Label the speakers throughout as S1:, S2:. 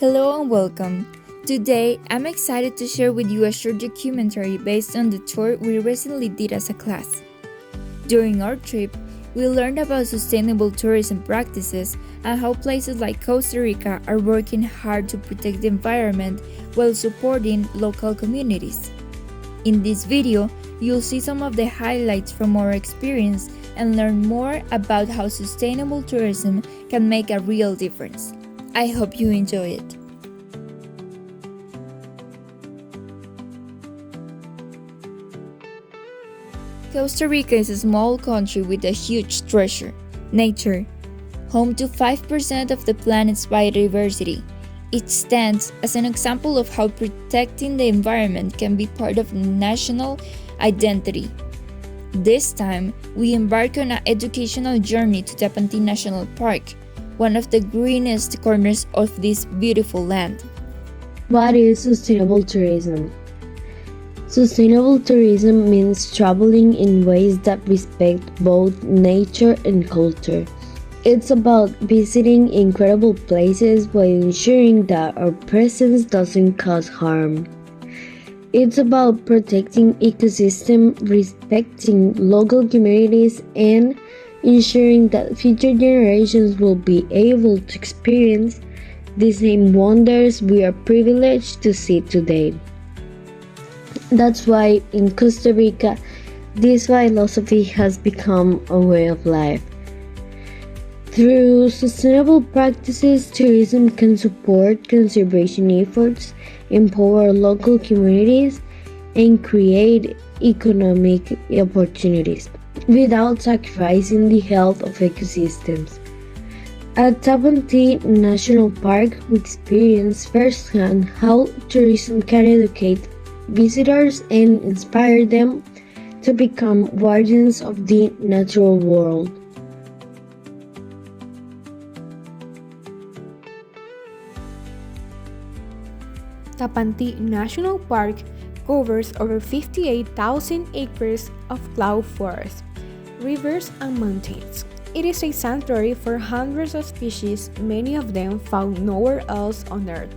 S1: Hello and welcome. Today, I'm excited to share with you a short documentary based on the tour we recently did as a class. During our trip, we learned about sustainable tourism practices and how places like Costa Rica are working hard to protect the environment while supporting local communities. In this video, you'll see some of the highlights from our experience and learn more about how sustainable tourism can make a real difference. I hope you enjoy it. Costa Rica is a small country with a huge treasure, nature. Home to 5% of the planet's biodiversity, it stands as an example of how protecting the environment can be part of national identity. This time, we embark on an educational journey to Tapantí National Park, one of the greenest corners of this beautiful land.
S2: What is sustainable tourism? Sustainable tourism means traveling in ways that respect both nature and culture. It's about visiting incredible places while ensuring that our presence doesn't cause harm. It's about protecting ecosystems, respecting local communities, and ensuring that future generations will be able to experience the same wonders we are privileged to see today. That's why in Costa Rica, this philosophy has become a way of life. Through sustainable practices, tourism can support conservation efforts, empower local communities, and create economic opportunities without sacrificing the health of ecosystems. At Tapantí National Park, we experience firsthand how tourism can educate visitors and inspire them to become guardians of the natural world.
S3: Tapantí National Park covers over 58,000 acres of cloud forest, rivers, and mountains. It is a sanctuary for hundreds of species, many of them found nowhere else on Earth.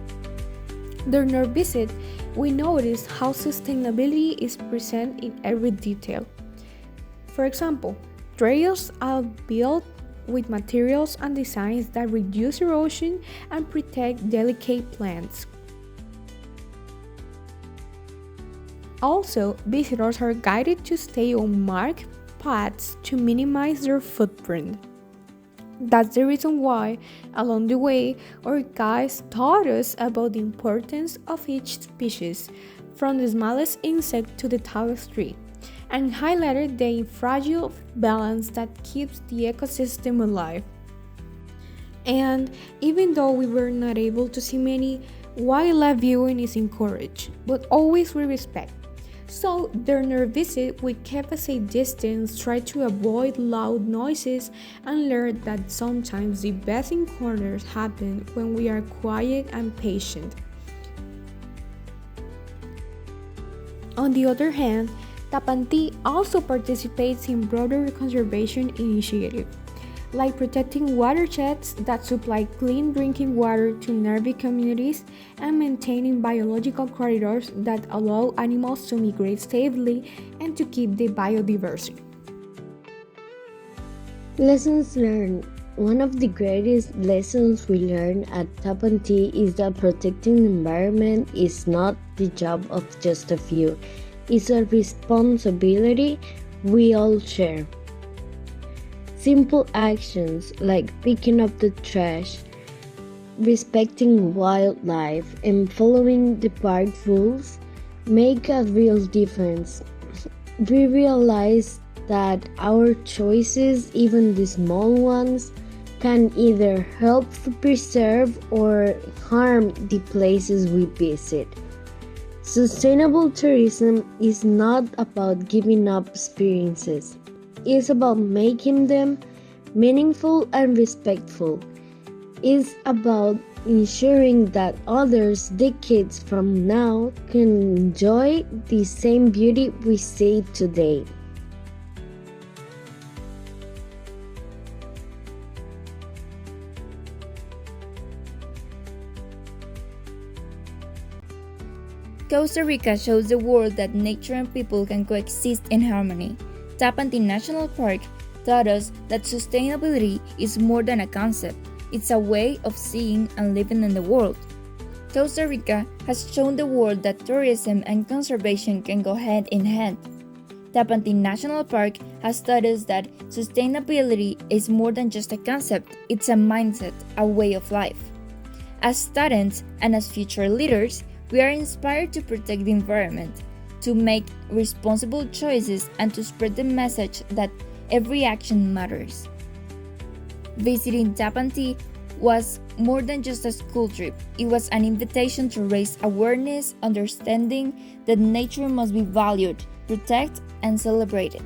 S3: During our visit, we noticed how sustainability is present in every detail. For example, trails are built with materials and designs that reduce erosion and protect delicate plants. Also, visitors are guided to stay on marked paths to minimize their footprint. That's the reason why, along the way, our guides taught us about the importance of each species, from the smallest insect to the tallest tree, and highlighted the fragile balance that keeps the ecosystem alive. And even though we were not able to see many, wildlife viewing is encouraged, but always with respect. So during our visit, we kept a safe distance, tried to avoid loud noises, and learned that sometimes the best encounters happen when we are quiet and patient. On the other hand, Tapantí also participates in broader conservation initiatives, like protecting watersheds that supply clean drinking water to nearby communities and maintaining biological corridors that allow animals to migrate safely and to keep the biodiversity.
S2: Lessons learned. One of the greatest lessons we learn at Tapantí is that protecting the environment is not the job of just a few. It's a responsibility we all share. Simple actions like picking up the trash, respecting wildlife, and following the park rules make a real difference. We realize that our choices, even the small ones, can either help to preserve or harm the places we visit. Sustainable tourism is not about giving up experiences. It's about making them meaningful and respectful. It's about ensuring that others decades from now can enjoy the same beauty we see today.
S1: Costa Rica shows the world that nature and people can coexist in harmony. Tapantí National Park taught us that sustainability is more than a concept, it's a way of seeing and living in the world. Costa Rica has shown the world that tourism and conservation can go hand in hand. Tapantí National Park has taught us that sustainability is more than just a concept, it's a mindset, a way of life. As students and as future leaders, we are inspired to protect the environment, to make responsible choices, and to spread the message that every action matters. Visiting Tapantí was more than just a school trip. It was an invitation to raise awareness, understanding that nature must be valued, protected, and celebrated.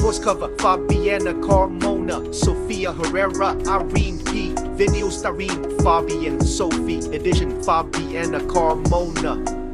S4: Voice cover, Fabiana Carmona, Sofia Herrera, Irene P. Video starring Fabian Sophie, edition Fabiana Carmona.